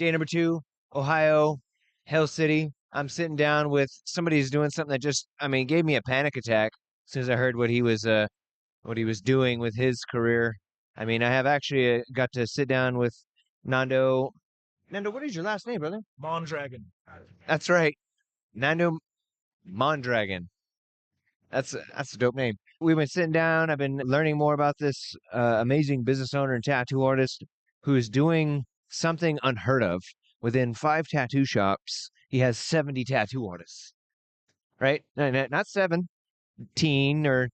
Day number 2, Ohio, Hell City. I'm sitting down with somebody who's doing something that just, I mean, gave me a panic attack as soon as I heard what he was doing with his career. I mean, I have actually got to sit down with Nando. Nando, what is your last name, brother? Mondragon. That's right, Nando Mondragon. That's a dope name. We've been sitting down. I've been learning more about this amazing business owner and tattoo artist who is doing something unheard of. Within 5 tattoo shops, he has 70 tattoo artists. Right? Not 17 or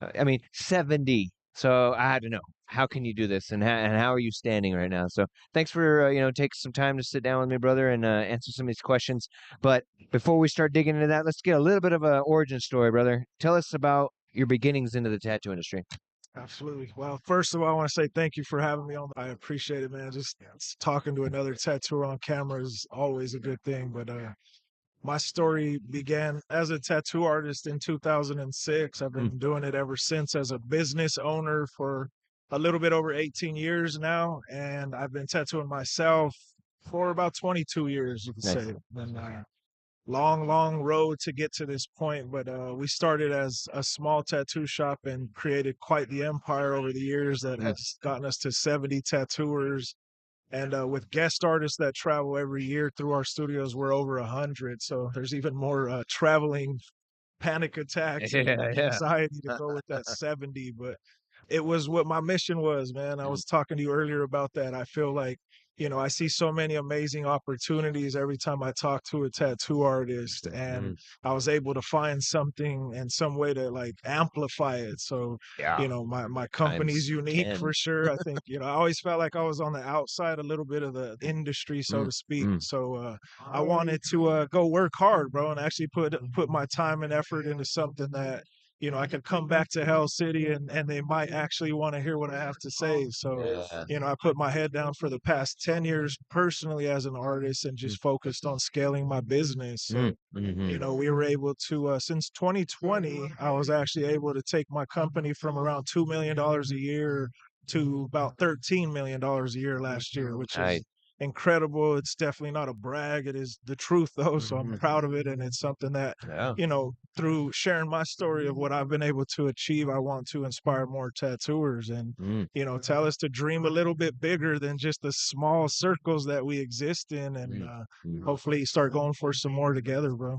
I mean 70. So I had to know, how can you do this, and how are you standing right now? So thanks for taking some time to sit down with me, brother, and answer some of these questions. But before we start digging into that, let's get a little bit of an origin story, brother. Tell us about your beginnings into the tattoo industry. Absolutely. Well, first of all, I want to say thank you for having me on. I appreciate it, man. Just talking to another tattooer on camera is always a good thing. But my story began as a tattoo artist in 2006. I've been doing it ever since as a business owner for a little bit over 18 years now. And I've been tattooing myself for about 22 years, you could Nice. say. And long road to get to this point, but we started as a small tattoo shop and created quite the empire over the years that has gotten us to 70 tattooers. And with guest artists that travel every year through our studios, we're over 100. So there's even more traveling panic attacks and Yeah. anxiety to go with that 70. But it was what my mission was, man. I was talking to you earlier about that. I feel like, I see so many amazing opportunities every time I talk to a tattoo artist, and I was able to find something and some way to like amplify it. So, Yeah. my company's Times unique 10. for sure. I think, I always felt like I was on the outside a little bit of the industry, so to speak. So, I wanted to go work hard, bro, and actually put my time and effort into something that I could come back to Hell City and they might actually want to hear what I have to say. So, I put my head down for the past 10 years personally as an artist and just focused on scaling my business. So, we were able to, since 2020, I was actually able to take my company from around $2 million a year to about $13 million a year last year, which is incredible. It's definitely not a brag. It is the truth, though. So I'm proud of it. And it's something that, through sharing my story of what I've been able to achieve, I want to inspire more tattooers and, tell us to dream a little bit bigger than just the small circles that we exist in, and hopefully start going for some more together, bro.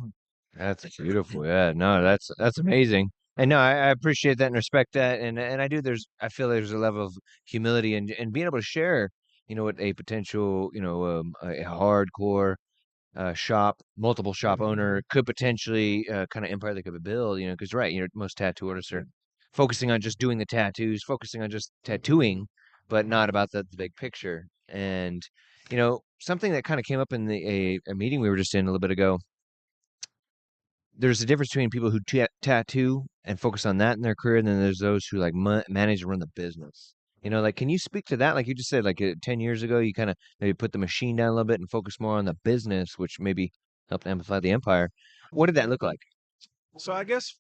That's beautiful. Yeah, no, that's amazing. And no, I appreciate that and respect that. And I feel there's a level of humility and being able to share, what a potential, a hardcore multiple shop owner could potentially kind of empire they could build, because right, most tattoo artists are focusing on just doing the tattoos, focusing on just tattooing, but not about the big picture. And, something that kind of came up in a meeting we were just in a little bit ago. There's a difference between people who tattoo and focus on that in their career, and then there's those who like manage to run the business. Like, can you speak to that? Like you just said, like 10 years ago, you kind of maybe put the machine down a little bit and focus more on the business, which maybe helped amplify the empire. What did that look like? So I guess,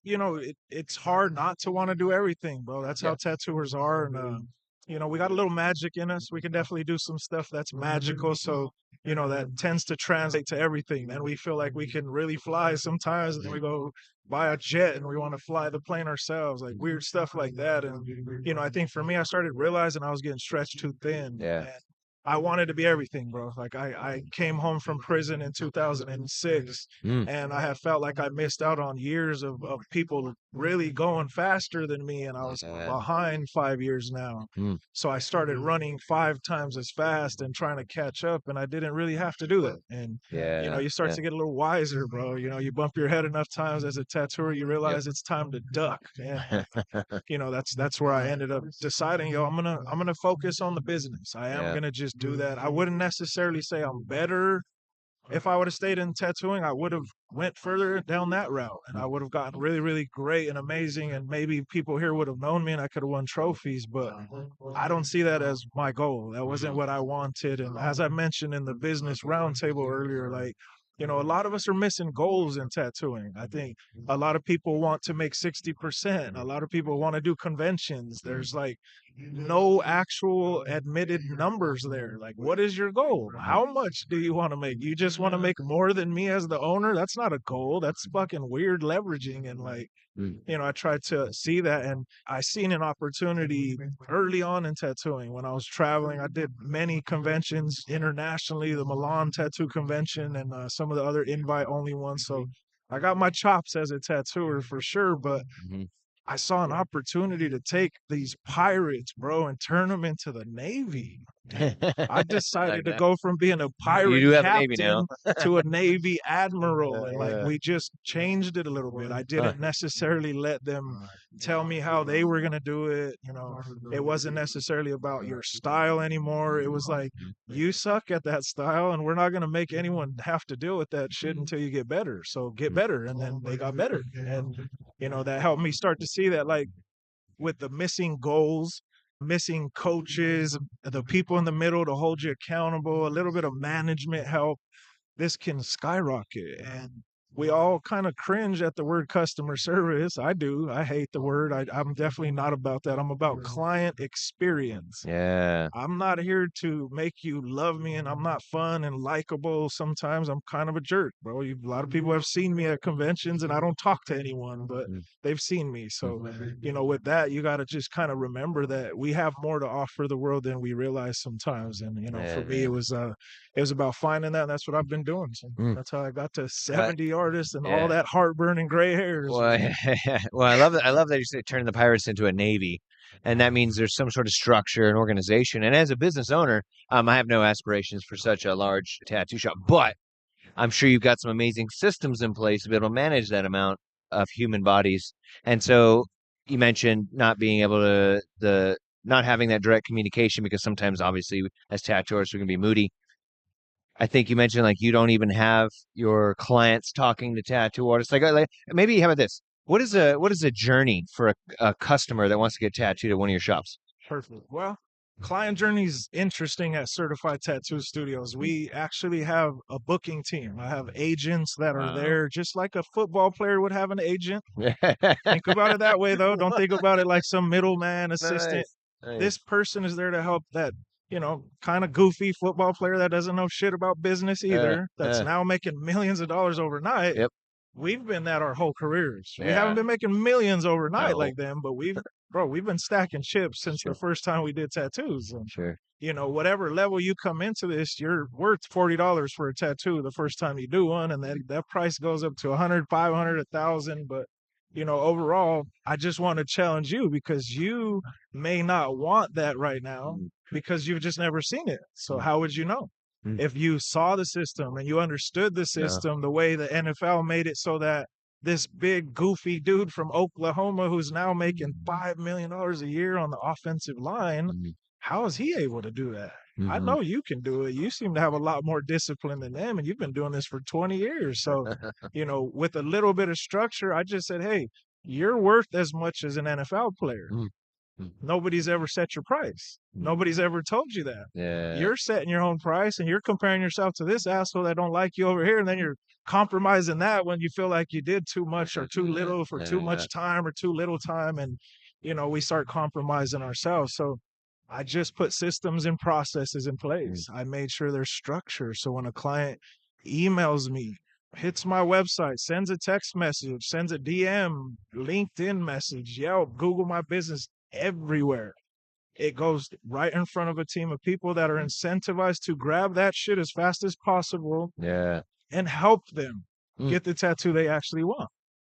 it's hard not to want to do everything, bro. That's how tattooers are. And, we got a little magic in us. We can definitely do some stuff that's magical. So, that tends to translate to everything. And we feel like we can really fly sometimes. And then we go buy a jet and we want to fly the plane ourselves, like weird stuff like that. And, I think for me, I started realizing I was getting stretched too thin. Yeah. And I wanted to be everything, bro. Like I came home from prison in 2006 and I have felt like I missed out on years of people really going faster than me. And I was behind 5 years now. So I started running 5 times as fast and trying to catch up. And I didn't really have to do that. And, you start to get a little wiser, bro. You bump your head enough times as a tattooer, you realize it's time to duck. And, that's where I ended up deciding, I'm gonna focus on the business. I am gonna just do that. I wouldn't necessarily say I'm better. If I would have stayed in tattooing, I would have went further down that route and I would have gotten really, really great and amazing. And maybe people here would have known me and I could have won trophies, but I don't see that as my goal. That wasn't what I wanted. And as I mentioned in the business roundtable earlier, like, a lot of us are missing goals in tattooing. I think a lot of people want to make 60%. A lot of people want to do conventions. There's like no actual admitted numbers there. Like, what is your goal? How much do you want to make? You just want to make more than me as the owner? That's not a goal. That's fucking weird leveraging. And like, I tried to see that, and I seen an opportunity early on in tattooing when I was traveling. I did many conventions internationally, the Milan Tattoo Convention, and some of the other invite only ones. So I got my chops as a tattooer for sure, but I saw an opportunity to take these pirates, bro, and turn them into the Navy. And I decided to Okay. go from being a You pirate do have a Navy now. captain to a Navy admiral. And like, Yeah. we just changed it a little bit. I Huh. didn't necessarily let them tell me how they were going to do it. It wasn't necessarily about your style anymore. It was like, you suck at that style, and we're not going to make anyone have to deal with that shit until you get better. So get better. And then they got better. And, that helped me start to see that, like, with the missing goals, missing coaches, the people in the middle to hold you accountable, a little bit of management help, this can skyrocket. And we all kind of cringe at the word customer service. I do. I hate the word. I'm definitely not about that. I'm about client experience. Yeah. I'm not here to make you love me, and I'm not fun and likable. Sometimes I'm kind of a jerk, bro. A lot of people have seen me at conventions, and I don't talk to anyone, but they've seen me. So, with that, you got to just kind of remember that we have more to offer the world than we realize sometimes. And for Yeah, me, man. it was about finding that. And that's what I've been doing. So Mm. that's how I got to Well, 70 artists and all yeah. that heartburn and gray hairs. Well, well, I love that. I love that you say turn the pirates into a navy, and that means there's some sort of structure and organization. And as a business owner, I have no aspirations for such a large tattoo shop, but I'm sure you've got some amazing systems in place to be able to manage that amount of human bodies. And so you mentioned not being able to the not having that direct communication because sometimes, obviously, as tattooists, we can be moody. I think you mentioned like you don't even have your clients talking to tattoo artists. Like maybe how about this? What is a journey for a customer that wants to get tattooed at one of your shops? Perfect. Well, client journey's interesting at Certified Tattoo Studios. We actually have a booking team. I have agents that are Wow. there, just like a football player would have an agent. Think about it that way, though. Don't think about it like some middleman assistant. Nice. This Nice. person is there to help that, kind of goofy football player that doesn't know shit about business Uh, either, that's uh, now making millions of dollars overnight. yep. We've been that our whole careers. We haven't Yeah. been making millions overnight No. like them, but we've been stacking chips since the Sure. first time we did tattoos. And Sure. whatever level you come into this, you're worth $40 for a tattoo the first time you do one, and that price goes up to 100, 500, 1,000. But overall, I just want to challenge you because you may not want that right now Mm, because you've just never seen it. So mm, how would you know? mm. If you saw the system and you understood the No. system the way the NFL made it so that this big goofy dude from Oklahoma who's now making $5 million a year on the offensive line, Mm, how is he able to do that? I mhm. know you can do it. You seem to have a lot more discipline than them, and you've been doing this for 20 years. So, with a little bit of structure, I just said, hey, you're worth as much as an NFL player. Mm, mm. Nobody's ever set your price. Nobody's ever told you that. Yeah. You're setting your own price, and you're comparing yourself to this asshole that don't like you over here, and then you're compromising that when you feel like you did too much or too little for too Yeah. much time or too little time, and we start compromising ourselves. So I just put systems and processes in Mm, place. I made sure there's structure. So when a client emails me, hits my website, sends a text message, sends a DM, LinkedIn message, Yelp, Google My Business, everywhere, it goes right in front of a team of people that are incentivized to grab that shit as fast as possible yeah. and help them Mm, get the tattoo they actually want.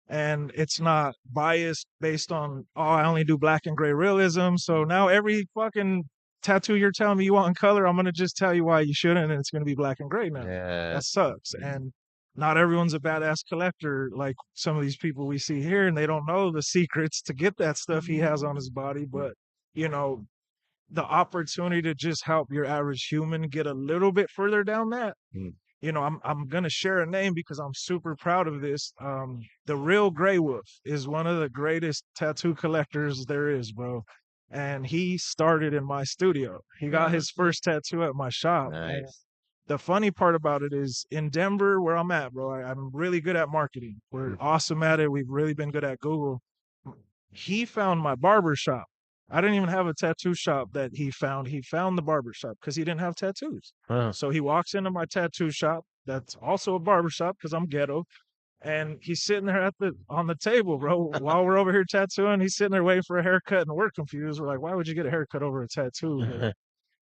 And it's not biased based on, oh, I only do black and gray realism. So now every fucking tattoo you're telling me you want in color, I'm going to just tell you why you shouldn't. And it's going to be black and gray now. yeah. That sucks. And not everyone's a badass collector like some of these people we see here. And they don't know the secrets to get that stuff he has on his body. Mm, But, you know, the opportunity to just help your average human get a little bit further down that, mm. I'm gonna share a name because I'm super proud of this. The real Grey Wolf is one of the greatest tattoo collectors there is, bro. And he started in my studio. He got his first tattoo at my shop. And Nice. the funny part about it is in Denver, where I'm at, bro, I'm really good at marketing. We're Mm, awesome at it. We've really been good at Google. He found my barber shop I didn't even have a tattoo shop that he found. He found the barber shop because he didn't have tattoos. Huh. So he walks into my tattoo shop that's also a barber shop because I'm ghetto. And he's sitting there at the on the table, bro. While we're over here tattooing, he's sitting there waiting for a haircut, and we're confused. We're like, "Why would you get a haircut over a tattoo?" But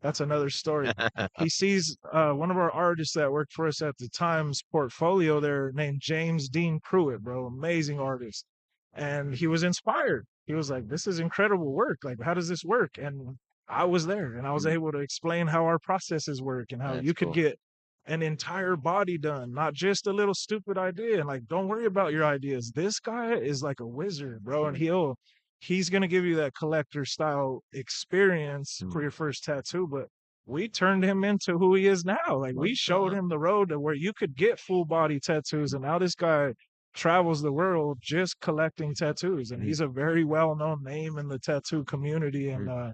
that's another story. He sees one of our artists that worked for us at the Times portfolio there named James Dean Pruitt, bro. Amazing artist. And he was inspired. He was like, this is incredible work. Like, how does this work? And I was there and I was Mm, able to explain how our processes work and how that's you could cool. get an entire body done, not just a little stupid idea. And like, don't worry about your ideas. This guy is like a wizard, bro. And Mm, he's gonna give you that collector style experience for mm, your first tattoo. But we turned him into who he is now. Like we showed him the road to where you could get full body tattoos, and now this guy travels the world just collecting tattoos, and mm, he's a very well known name in the tattoo community. And mm.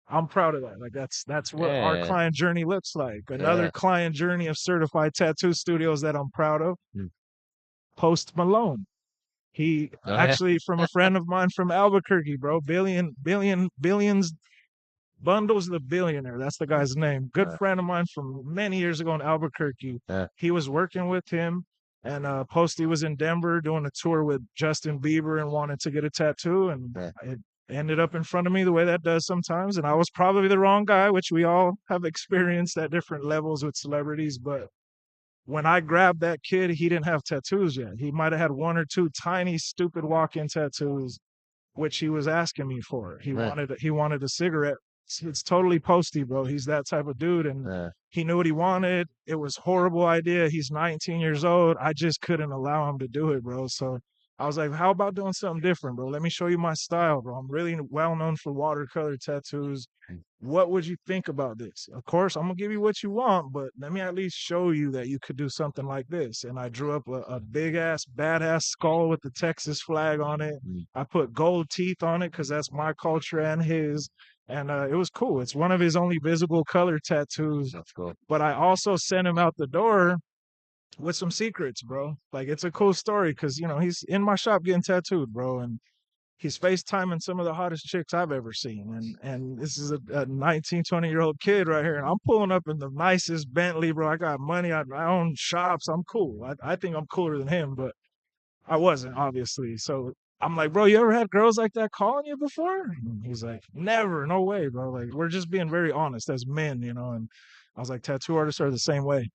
I'm proud of that. Like that's what our Yeah, client journey looks like. Another yeah. client journey of certified tattoo studios that I'm proud of. Mm. Post Malone. He Oh yeah. actually from a friend of mine from Albuquerque, bro. Billions Bundles the Billionaire. That's the guy's name. Good Uh, friend of mine from many years ago in Albuquerque. uh, He was working with him, and Posty was in Denver doing a tour with Justin Bieber and wanted to get a tattoo, and uh, it ended up in front of me the way that does sometimes. And I was probably the wrong guy, which we all have experienced at different levels with celebrities. But when I grabbed that kid, he didn't have tattoos yet. He might have had one or two tiny, stupid walk-in tattoos which he was asking me for. uh, He wanted a cigarette. It's totally Posty, bro. He's that type of dude, and uh, he knew what he wanted. It was a horrible idea. He's 19 years old. I just couldn't allow him to do it, bro. So I was like, "How about doing something different, bro? Let me show you my style, bro. I'm really well known for watercolor tattoos. What would you think about this? Of course, I'm gonna give you what you want, but let me at least show you that you could do something like this." And I drew up a big ass, badass skull with the Texas flag on it. mm, I put gold teeth on it because that's my culture and his. And it was cool. It's one of his only visible color tattoos. that's cool. But I also sent him out the door with some secrets, bro. Like it's a cool story because he's in my shop getting tattooed, bro, and he's FaceTiming some of the hottest chicks I've ever seen. And this is a 19, 20-year-old kid right here. And I'm pulling up in the nicest Bentley, bro. I got money. I own shops. I'm cool. I think I'm cooler than him, but I wasn't, obviously. So I'm like, bro, you ever had girls like that calling you before? And he's like, never. No way, bro. Like, we're just being very honest as men. And I was like, tattoo artists are the same way.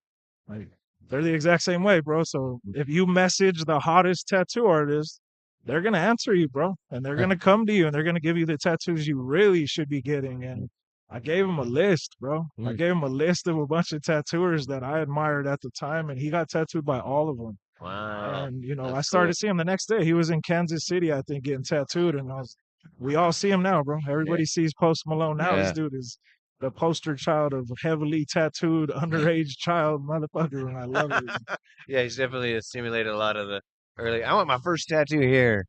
Like they're the exact same way, bro. So if you message the hottest tattoo artist, they're gonna answer you, bro, and they're Uh, gonna come to you and they're gonna give you the tattoos you really should be getting. And I gave him a list, bro. I mm, gave him a list of a bunch of tattooers that I admired at the time, and he got tattooed by all of them. wow, And I that's started cool. to see him the next day. He was in Kansas City, I think, getting tattooed, and we all see him now, bro. Yeah, Everybody sees Post Malone now. This yeah, dude is the poster child of heavily tattooed underage child motherfucker, and I love it. yeah. He's definitely simulated a lot of the early. I want my first tattoo here.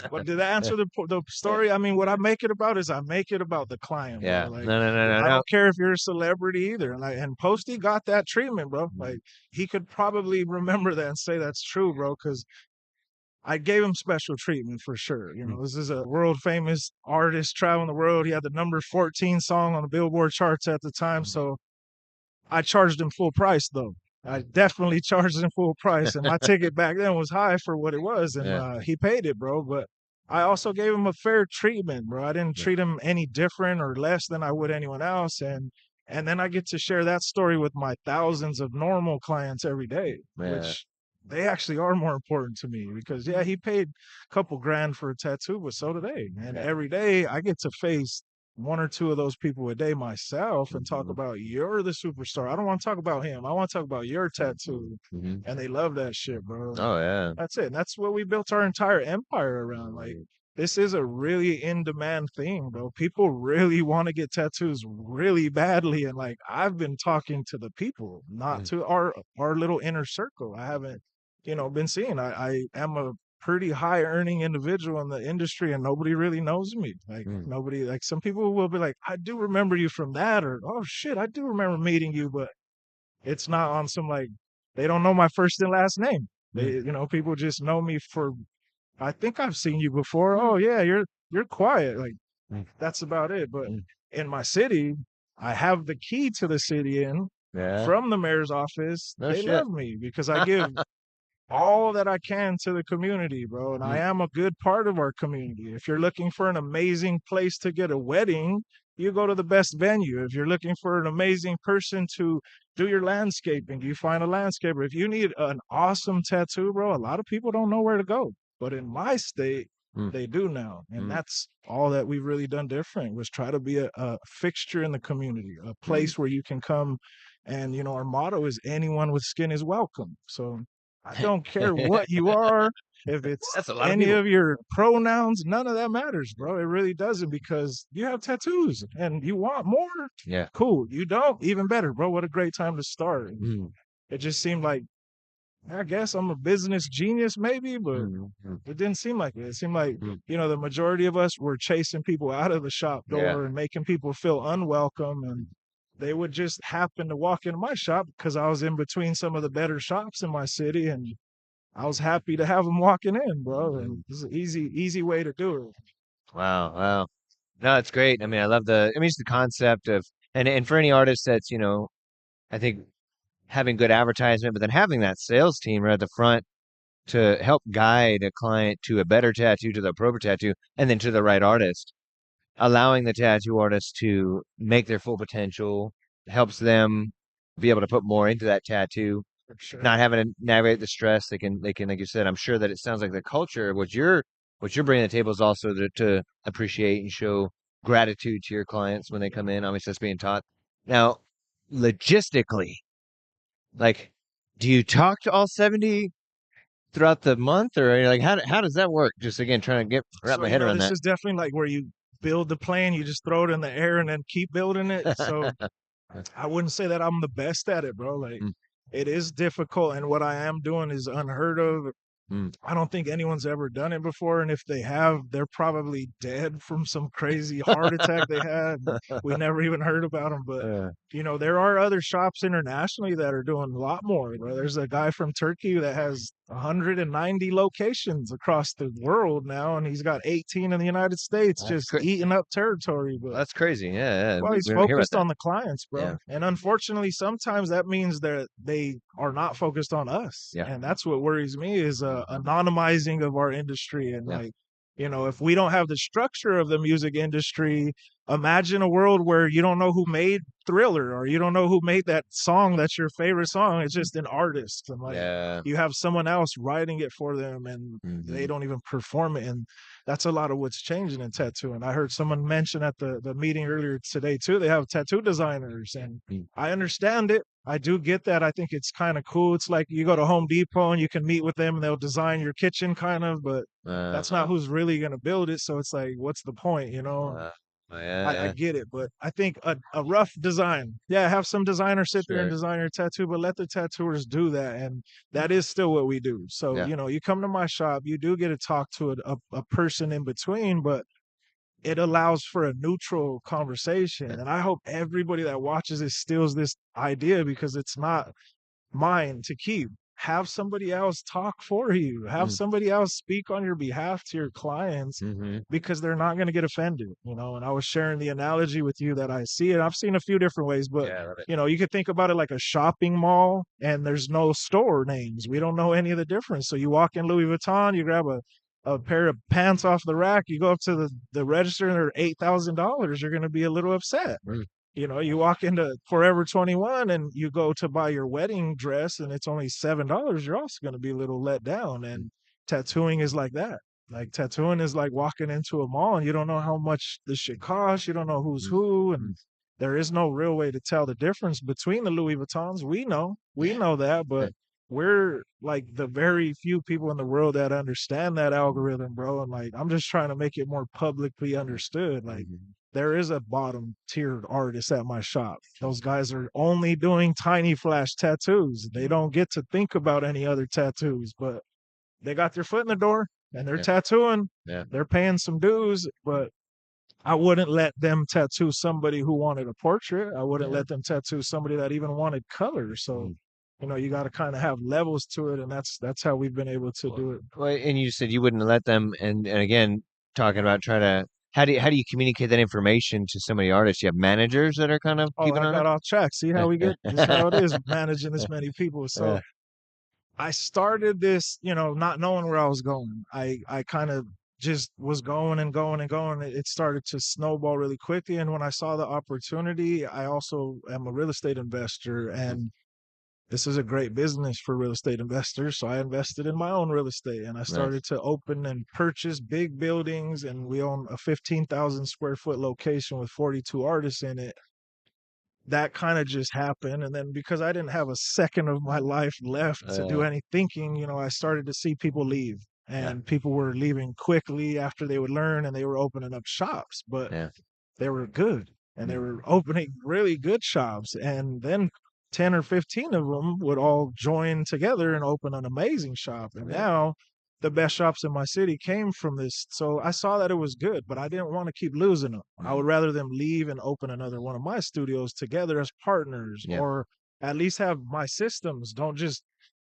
But did that answer the story? I mean, what I make it about is I make it about the client, bro. Yeah, Like, no, no, no, no, I no. don't care if you're a celebrity either. And Posty got that treatment, bro. Like, he could probably remember that and say that's true, bro, because I gave him special treatment for sure. Mm, This is a world famous artist traveling the world. He had the number 14 song on the Billboard charts at the time. mm. So I charged him full price though. I definitely charged him full price, and my ticket back then was high for what it was, and Yeah, he paid it, bro. But I also gave him a fair treatment, bro. I didn't yeah, treat him any different or less than I would anyone else, and then I get to share that story with my thousands of normal clients every day, yeah, which they actually are more important to me because yeah, he paid a couple grand for a tattoo, but so do they. And yeah. every day I get to face one or two of those people a day myself and talk Mhm, about you're the superstar. I don't want to talk about him. I want to talk about your tattoo. mhm. And they love that shit, bro. Oh yeah. That's it. And that's what we built our entire empire around. Like Mm, this is a really in demand thing, bro. People really want to get tattoos really badly. And like I've been talking to the people, not mm, to our little inner circle. I haven't, been seeing. I am a pretty high earning individual in the industry and nobody really knows me. Like mm, nobody like some people will be like, I do remember you from that, or oh shit, I do remember meeting you, but it's not on some like they don't know my first and last name. mm, People just know me for I think I've seen you before. Oh yeah, you're quiet. Like Mm, That's about it. But mm. in my city, I have the key to the city in Yeah. from the mayor's office. No They shit. love me because I give all that I can to the community, bro. And I Mm, am a good part of our community. If you're looking for an amazing place to get a wedding, you go to the best venue. If you're looking for an amazing person to do your landscaping, you find a landscaper. If you need an awesome tattoo, bro, a lot of people don't know where to go. But in my state, mm, they do now. And mm, that's all that we've really done different was try to be a fixture in the community, a mm. place where you can come. And, our motto is anyone with skin is welcome. So I don't care what you are, if it's That's a lot of any people. of your pronouns, none of that matters, bro. It really doesn't because you have tattoos and you want more. Yeah. Cool. You don't, even better, bro. What a great time to start. Mm, It just seemed like, I guess I'm a business genius, maybe, but mm, mm, it didn't seem like it. It seemed like, mm. the majority of us were chasing people out of the shop Yeah. door and making people feel unwelcome. And they would just happen to walk into my shop because I was in between some of the better shops in my city. And I was happy to have them walking in, bro. And Mm. it's an easy way to do it. Wow. Wow. No, it's great. I mean, I love just the concept of, and for any artist that's, I think having good advertisement, but then having that sales team right at the front to help guide a client to a better tattoo, to the appropriate tattoo, and then to the right artist, allowing the tattoo artist to make their full potential helps them be able to put more into that tattoo, For sure. not having to navigate the stress. They can, like you said, I'm sure that it sounds like the culture, what you're bringing to the table is also to appreciate and show gratitude to your clients when they come in. Obviously, that's being taught. Now, logistically, like, do you talk to all 70 throughout the month, or like how does that work? Just again, trying to get wrap So, my head around this that. is definitely like where you build the plane, you just throw it in the air and then keep building it. So I wouldn't say that I'm the best at it, bro. Like Mm, it is difficult, and what I am doing is unheard of. mm, I don't think anyone's ever done it before, and if they have, they're probably dead from some crazy heart attack they had. We never even heard about them, but uh, there are other shops internationally that are doing a lot more, bro. There's a guy from Turkey that has 190 locations across the world now, and he's got 18 in the United States, that's just cra- eating up territory. But that's crazy. Yeah, yeah. well, he's We don't hear about focused that. on the clients, bro. Yeah, And unfortunately, sometimes that means that they are not focused on us. yeah, And that's what worries me is anonymizing of our industry. And yeah. like, if we don't have the structure of the music industry, imagine a world where you don't know who made Thriller or you don't know who made that song that's your favorite song. It's just an artist. And like, Yeah. you have someone else writing it for them and they Hmm. don't even perform it. And that's a lot of what's changing in tattooing. I heard someone mention at the meeting earlier today too. They have tattoo designers, and I understand it. I do get that. I think it's kind of cool. It's like you go to Home Depot and you can meet with them and they'll design your kitchen, kind of, but that's not Uh-huh. who's really going to build it. So it's like, what's the point? Uh, I yeah, get it, but I think a rough design, yeah, have some designer sit there and sure. design your tattoo, but let the tattooers do that. And that is still what we do. So, Yeah. you come to my shop, you do get to talk to a person in between, but it allows for a neutral conversation. Yeah. And I hope everybody that watches it steals this idea because it's not mine to keep. Have somebody else talk for you. Have Mm, somebody else speak on your behalf to your clients mm-hmm. because they're not going to get offended. And I was sharing the analogy with you that I see it. I've seen a few different ways, but Yeah, I love it. you could think about it like a shopping mall and there's no store names. We don't know any of the difference. So you walk in Louis Vuitton, you grab a pair of pants off the rack, you go up to the register and they're $8,000. You're going to be a little upset. Mm, You walk into Forever 21 and you go to buy your wedding dress and it's only $7, you're also going to be a little let down. mm, And tattooing is like that. Like tattooing is like walking into a mall and you don't know how much this shit costs. You don't know who's mm, who. And mm. there is no real way to tell the difference between the Louis Vuittons. We know that, but we're like the very few people in the world that understand that algorithm, bro. And like, I'm just trying to make it more publicly understood. Like, Mhm. there is a bottom tiered artist at my shop. Those guys are only doing tiny flash tattoos. They don't get to think about any other tattoos, but they got their foot in the door and they're Yeah, tattooing. yeah, They're paying some dues, but I wouldn't let them tattoo somebody who wanted a portrait. I wouldn't yeah. let them tattoo somebody that even wanted color. So, Mm. you got to kind of have levels to it, and that's how we've been able to Well, do it. well, and you said you wouldn't let them, and again, talking about trying to how do you communicate that information to so many artists? You have managers that are kind of Oh, keeping I on got off track. See how we get, this how it is managing this it? many people. So Yeah, I started this, not knowing where I was going. I kind of just was going and going and going. It started to snowball really quickly. And when I saw the opportunity, I also am a real estate investor, mhm, and this is a great business for real estate investors. So I invested in my own real estate, and I nice. started to open and purchase big buildings. And we own a 15,000 square foot location with 42 artists in it. That kind of just happened. And then because I didn't have a second of my life left to do Uh, any thinking, I started to see people leave. yeah, And people were leaving quickly after they would learn, and they were opening up shops. But yeah, they were good, and they mm, were opening really good shops. And then 10 or 15 of them would all join together and open an amazing shop. And yeah, now the best shops in my city came from this. So I saw that it was good, but I didn't want to keep losing them. I mm, would rather them leave and open another one of my studios together as partners, yeah, or at least have my systems. Don't just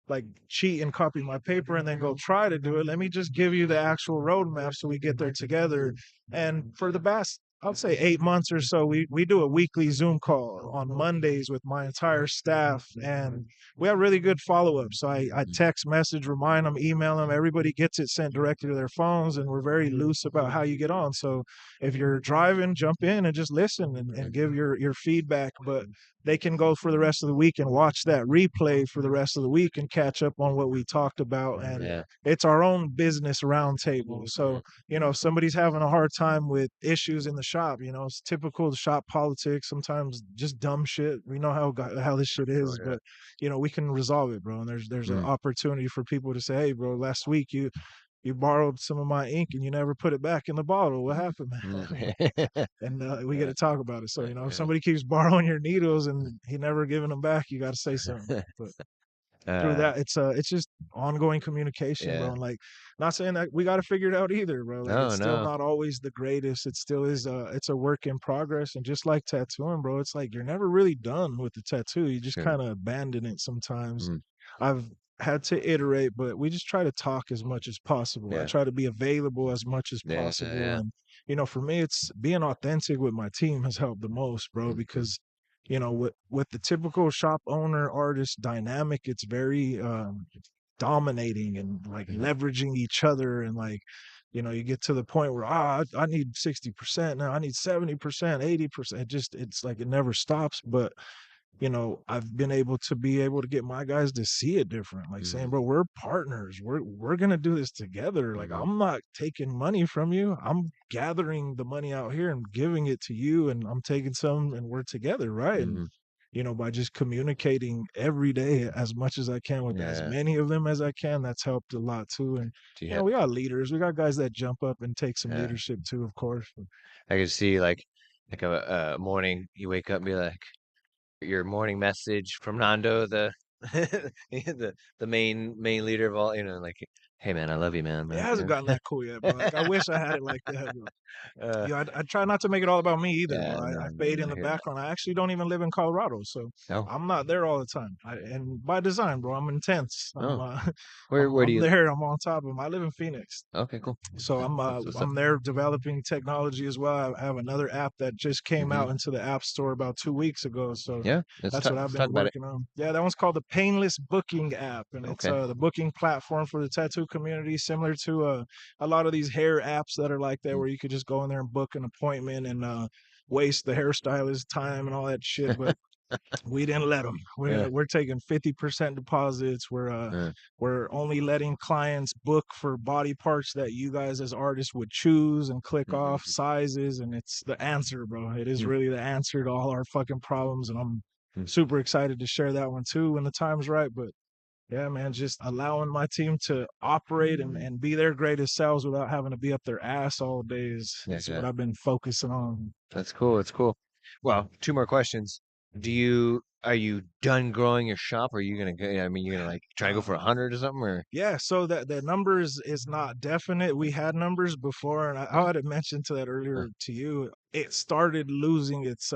like cheat and copy my paper and then go try to do it. Let me just give you the actual roadmap so we get there together. And for the past, I'll say 8 months or so, we do a weekly Zoom call on Mondays with my entire staff, and we have really good follow up. So I mm, text message, remind them, email them. Everybody gets it sent directly to their phones, and we're very loose about how you get on. So if you're driving, jump in and just listen and mm, give your feedback. But they can go for the rest of the week and watch that replay for the rest of the week and catch up on what we talked about. And yeah, it's our own business roundtable. So, mm, if somebody's having a hard time with issues in the shop, it's typical shop politics, sometimes just dumb shit. We know how this shit oh is, yeah, but we can resolve it, bro. And there's an mm, opportunity for people to say, "Hey, bro, last week you borrowed some of my ink and you never put it back in the bottle. What happened, man?" mm. And we get Yeah, to talk about it. So, if yeah. somebody keeps borrowing your needles and he never giving them back, you got to say something. But through Uh, that, it's just ongoing communication, bro. yeah. And like, not saying that we got to figure it out either, bro. Like, No, it's still no. not always the greatest. It still is it's a work in progress. And just like tattooing, bro, it's like you're never really done with the tattoo. You just Sure. kind of abandon it sometimes. Mm, I've had to iterate, but we just try to talk as much as possible. I yeah, try to be available as much as yeah, possible. yeah. And for me, it's being authentic with my team has helped the most, bro, Mm-hmm. because with the typical shop owner artist dynamic, it's very dominating and like Mm-hmm. leveraging each other. And like, you get to the point where I need 60% now, I need 70%, 80%. It's like it never stops. But I've been able to get my guys to see it different. Like saying, Mm-hmm. bro, we're partners. We're gonna do this together. Like Mm-hmm. I'm not taking money from you. I'm gathering the money out here and giving it to you, and I'm taking some, and we're together, right? And Mm-hmm. by just communicating every day as much as I can with as Yeah. many of them as I can, that's helped a lot too. And Do you have, we got leaders. We got guys that jump up and take some yeah. leadership too, of course. I can see like a morning you wake up and be like your morning message from Nando, the the main leader of all, like, hey man, I love you, man. It hasn't gotten that cool yet, bro. Like I wish I had it like that. Uh, I try not to make it all about me either, bro. yeah, I no, fade no, in I the hear that. background. I actually don't even live in Colorado, so Oh, I'm not there all the time. And by design, bro. I'm intense. I'm oh, where I'm where do I'm you? there. I'm on top of them. I live in Phoenix. Okay, cool. So Yeah, that's what's up. I'm there developing technology as well. I have another app that just came Mm-hmm. out into the App Store about 2 weeks ago. So Yeah, that's what I've let's been talk about it. working on. Yeah, that one's called the Painless Booking app, and it's Okay. the booking platform for the tattoo community, similar to a lot of these hair apps that are like that, Mm. where you could just go in there and book an appointment and waste the hairstylist time and all that shit. But we didn't let them. Yeah. We're taking 50% deposits. Yeah. We're only letting clients book for body parts that you guys as artists would choose and click off Mm-hmm. sizes, and it's the answer, bro. It is Mm-hmm. really the answer to all our fucking problems, and I'm Mm-hmm. super excited to share that one too when the time's right. But yeah, man, just allowing my team to operate and be their greatest selves without having to be up their ass all day Yeah, is yeah. what I've been focusing on. That's cool. It's cool. Well, two more questions. Are you done growing your shop? Or are you gonna go? I mean, you're gonna like try to go for Uh, 100 or something, or Yeah, so that the numbers is not definite. We had numbers before, and I yeah, had mentioned to that huh, earlier to you. It started losing its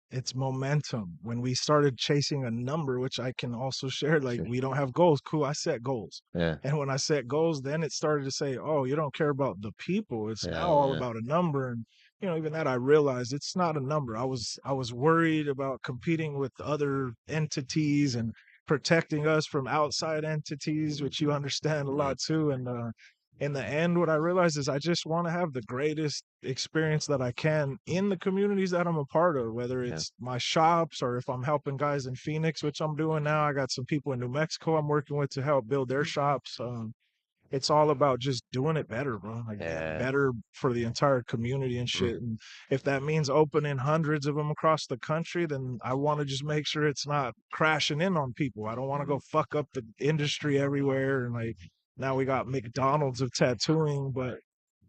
It's momentum. When we started chasing a number, which I can also share, like Sure. we don't have goals. Cool, I set goals. Yeah. And when I set goals, then it started to say, oh, you don't care about the people. It's now all Yeah. about a number. And even that I realized it's not a number. I was worried about competing with other entities and protecting us from outside entities, which you understand a Mm, lot too. And in the end, what I realized is I just want to have the greatest experience that I can in the communities that I'm a part of, whether yeah. it's my shops or if I'm helping guys in Phoenix, which I'm doing now. I got some people in New Mexico I'm working with to help build their shops. It's all about just doing it better, bro. Like Yeah. better for the entire community and Mm, shit. And if that means opening hundreds of them across the country, then I want to just make sure it's not crashing in on people. I don't want to go fuck up the industry everywhere. And like now we got McDonald's of tattooing, but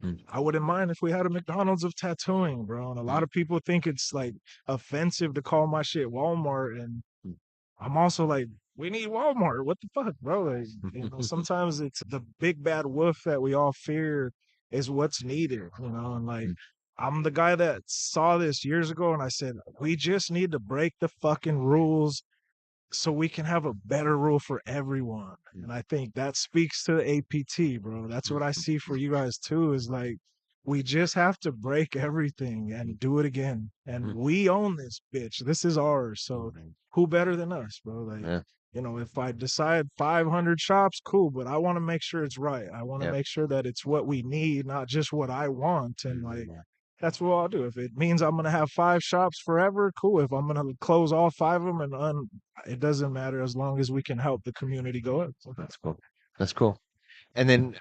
mm, I wouldn't mind if we had a McDonald's of tattooing, bro. And a lot mm, of people think it's like offensive to call my shit Walmart. And mm. I'm also like, we need Walmart. What the fuck, bro? Like, sometimes it's the big bad wolf that we all fear is what's needed. And like, Mm, I'm the guy that saw this years ago and I said, we just need to break the fucking rules so we can have a better rule for everyone. mm, And I think that speaks to the APT, bro. That's mm, what I mm, see for you guys too, is like we just have to break everything and do it again. And mm, we own this bitch. This is ours. So mm. who better than us, bro? Like, Yeah. if I decide 500 shops, cool, but I want to make sure it's right. I want to Yep. make sure that it's what we need, not just what I want. And like, Mm, that's what I'll do. If it means I'm gonna have 5 shops forever, cool. If I'm gonna close all 5 of them and it doesn't matter as long as we can help the community go up. So, that's cool. That's cool. And then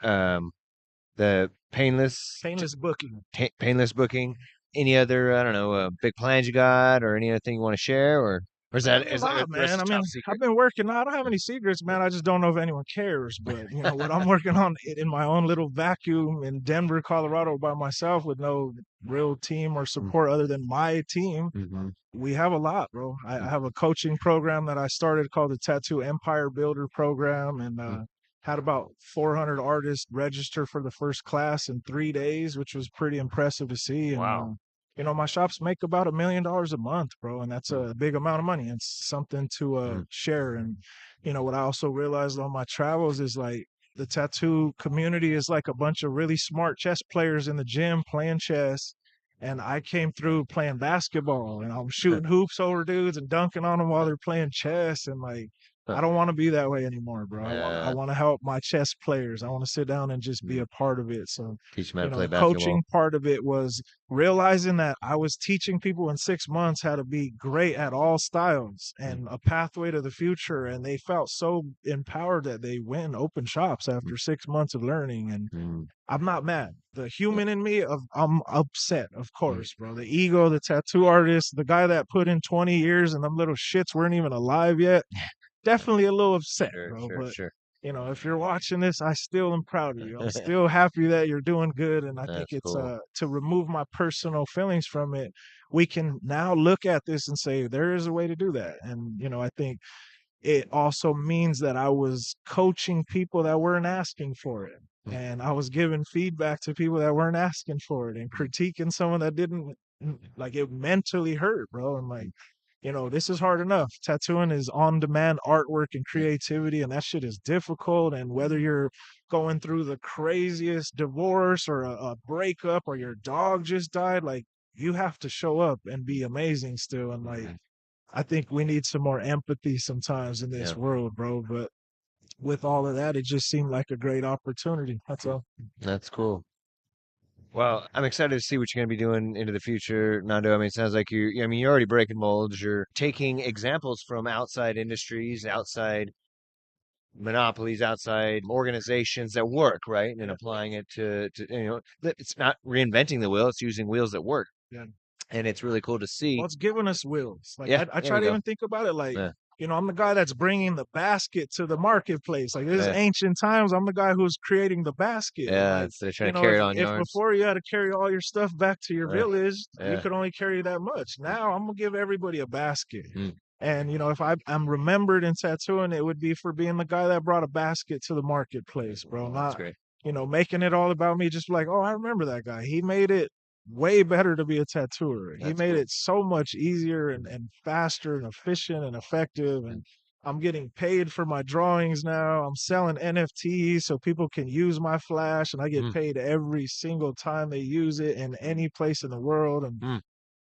the painless booking. painless booking. Any other I don't know big plans you got, or any other thing you want to share, or is I that mean, a is that lot, the rest man. I is mean, top I've secret? been working. I don't have any secrets, man. I just don't know if anyone cares. But what I'm working on in my own little vacuum in Denver, Colorado, by myself with no real team or Mm, support other than my team. mhm, We have a lot, bro. I mm, have a coaching program that I started called the Tattoo Empire Builder Program, and mm. had about 400 artists register for the first class in 3 days, which was pretty impressive to see. And Wow. my shops make about $1 million a month, bro, and that's Mm, a big amount of money. It's something to mm, share. And what I also realized on my travels is like the tattoo community is like a bunch of really smart chess players in the gym playing chess, and I came through playing basketball and I'm huh, shooting hoops over dudes and dunking on them while they're playing chess. And like, huh. I don't want to be that way anymore, bro. I Uh, want to help my chess players. I want to sit down and just be mm. a part of it. So, Teach them how to play the basketball. coaching part of it was realizing that I was teaching people in 6 months how to be great at all styles Mm, and a pathway to the future. And they felt so empowered that they went and opened shops mm, after 6 months of learning. And mm, I'm not mad. The yeah, human in me, I'm upset, of mm. course, bro. The ego, the tattoo artist, the guy that put in 20 years and them little shits weren't even alive yet. Definitely a little upset, Sure, bro. sure, But sure. if you're watching this, I still am proud of you. I'm still happy that you're doing good, and I think That's it's cool. to remove my personal feelings from it. We can now look at this and say there is a way to do that, and I think it also means that I was coaching people that weren't asking for it. Mm, And I was giving feedback to people that weren't asking for it and critiquing someone that didn't like it mentally hurt, bro. And like, mm, this is hard enough. Tattooing is on demand artwork and yeah, creativity, and that shit is difficult. And whether you're going through the craziest divorce or a breakup or your dog just died, like, you have to show up and be amazing still. And like, mm, I think we need some more empathy sometimes in this yeah. world, bro. But with all of that, it just seemed like a great opportunity. That's Mm, all. that's cool. Well, I'm excited to see what you're going to be doing into the future, Nando. I mean, it sounds like I mean, you're already breaking molds. You're taking examples from outside industries, outside monopolies, outside organizations that work, right? And Yeah, applying it it's not reinventing the wheel, it's using wheels that work. yeah. And it's really cool to Well, see. it's giving us wills. Like Yeah, I there try you to go. even think about it like, Yeah, I'm the guy that's bringing the basket to the marketplace. Like this is yeah, ancient times. I'm the guy who's creating the basket. And yeah. like, Instead of trying to carry it on if yards. before you had to carry all your stuff back to your Yeah, village, you yeah. could only carry that much. Now I'm gonna give everybody a basket. Mm, And if I'm remembered in tattooing, it would be for being the guy that brought a basket to the marketplace, bro. that's Not great. making it all about me. Just like, oh, I remember that guy. He made it way better to be a tattooer. He That's made cool. it so much easier and faster and efficient and effective. Mm, And I'm getting paid for my drawings now. I'm selling NFTs so people can use my flash, and I get mm, paid every single time they use it in any place in the world. And mm.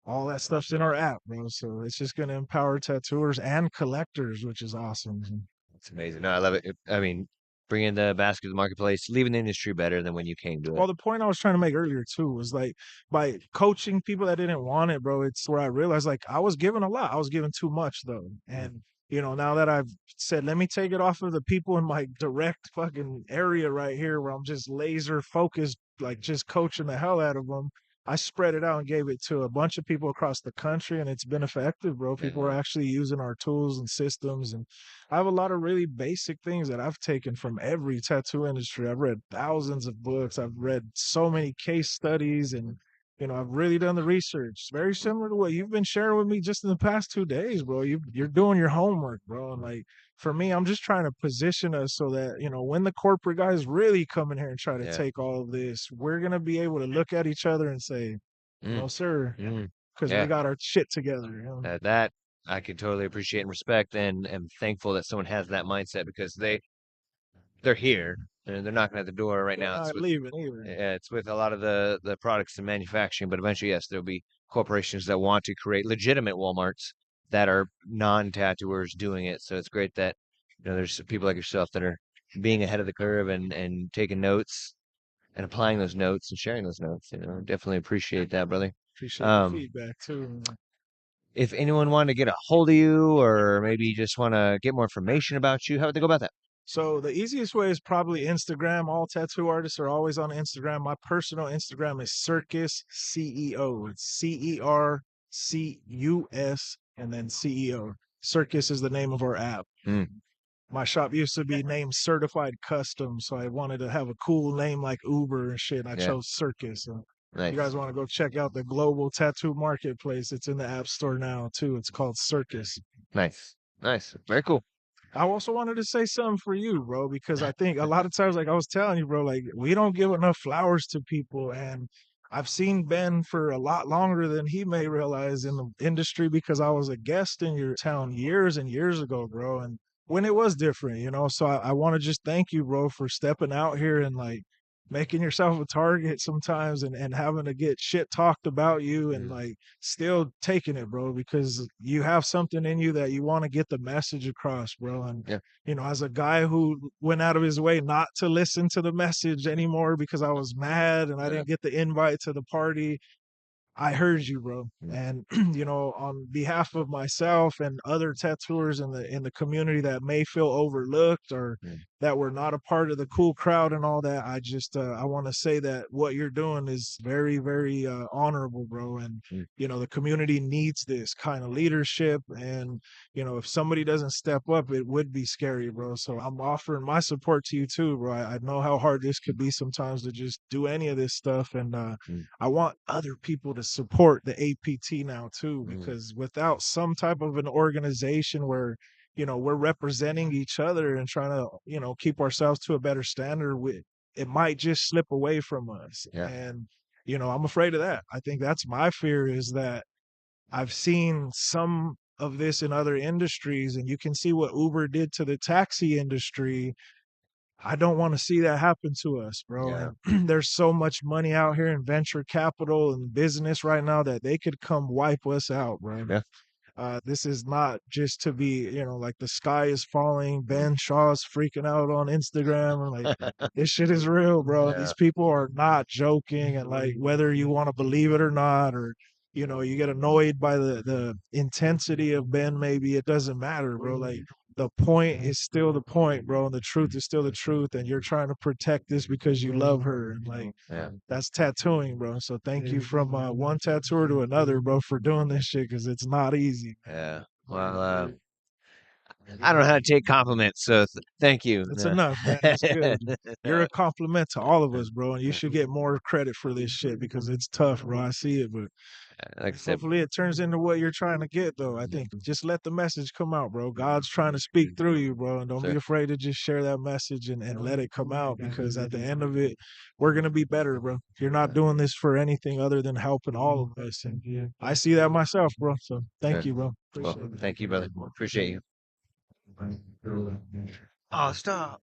all that stuff's in our app, bro. So it's just going to empower tattooers and collectors, which is awesome. It's amazing. No, I love it. I mean, bringing the basket to the marketplace, leaving the industry better than when you came to it. Well, the point I was trying to make earlier too was like by coaching people that didn't want it, bro, it's where I realized like I was giving a lot. I was giving too much though. Mm, And now that I've said, let me take it off of the people in my direct fucking area right here where I'm just laser focused, like just coaching the hell out of them. I spread it out and gave it to a bunch of people across the country, and it's been effective, bro. yeah, People are no, actually using our tools and systems, and I have a lot of really basic things that I've taken from every tattoo industry. I've read thousands of books. I've read so many case studies, and I've really done the research. Very similar to what you've been sharing with me just in the past 2 days, bro. You're doing your homework, bro. And like for me, I'm just trying to position us so that when the corporate guys really come in here and try to yeah. take all of this, we're gonna be able to look at each other and say, Mm, "No, sir," mm, because we yeah. got our shit together. That I can totally appreciate and respect, and am thankful that someone has that mindset because they're here and they're knocking at the door right They're now. not leaving either. It's with a lot of the products and manufacturing, but eventually, yes, there'll be corporations that want to create legitimate Walmarts that are non-tattooers doing it. So it's great that there's people like yourself that are being ahead of the curve and taking notes and applying those notes and sharing those notes. Definitely appreciate that, brother. Appreciate the Um, feedback too. if anyone wanted to get a hold of you or maybe just want to get more information about you, how would they go about that? So the easiest way is probably Instagram. All tattoo artists are always on Instagram. My personal Instagram is Circus CEO. It's CERCUS and then CEO. Circus is the name of our app. Mm, My shop used to be named Certified Custom, so I wanted to have a cool name like Uber and shit. And I yeah, chose Circus. So if you guys nice, want to go check out the global tattoo marketplace, it's in the app store now too. It's called Circus. nice, nice, very cool. I also wanted to say something for you, bro, because I think a lot of times, like I was telling you, bro, like we don't give enough flowers to people. And I've seen Ben for a lot longer than he may realize in the industry because I was a guest in your town years and years ago, bro. And when it was different, So I want to just thank you, bro, for stepping out here and like making yourself a target sometimes and having to get shit talked about you and Mm, like still taking it, bro, because you have something in you that you want to get the message across, bro. And yeah, as a guy who went out of his way not to listen to the message anymore because I was mad and I yeah, didn't get the invite to the party, I heard you, bro. mm, And on behalf of myself and other tattooers in the community that may feel overlooked or mm, that we're not a part of the cool crowd and all that, I just I want to say that what you're doing is very, very honorable, bro. And mm, the community needs this kind of leadership. And if somebody doesn't step up, it would be scary, bro. So I'm offering my support to you too, bro. I know how hard this could be sometimes to just do any of this stuff, and mm, I want other people to support the APT now too, mm, because without some type of an organization where we're representing each other and trying to keep ourselves to a better standard, it might just slip away from us. yeah, And I'm afraid of that. I think that's my fear, is that I've seen some of this in other industries, and you can see what Uber did to the taxi industry. I don't want to see that happen to us, bro. yeah, And there's so much money out here in venture capital and business right now that they could come wipe us out, bro. yeah, This is not just to be, like the sky is falling. mm, Ben Shaw's freaking out on Instagram, and like this shit is real, bro. yeah, These people are not joking, and like whether you want to believe it or not, or you get annoyed by the intensity of Ben, maybe it doesn't matter, bro. Like the point is still the point, bro, and the truth is still the truth, and you're trying to protect this because you love her, and like yeah, that's tattooing, bro. So thank you from one tattooer to another, bro, for doing this shit because it's not easy. yeah. Well, I don't know how to take compliments, so thank you. That's No. enough, man. That's good. You're a compliment to all of us, bro, and you should get more credit for this shit because it's tough, bro. I see it, but Like I said, hopefully it turns into what you're trying to get, though. I think just let the message come out, bro. God's trying to speak through you, bro, and don't be sir. afraid to just share that message and let it come out because at the end of it, we're gonna be better, bro. You're not doing this for anything other than helping all of us, and I see that myself, bro. So thank Sure. you, bro. Well, Appreciate thank you, brother. Appreciate you. it. Oh, stop.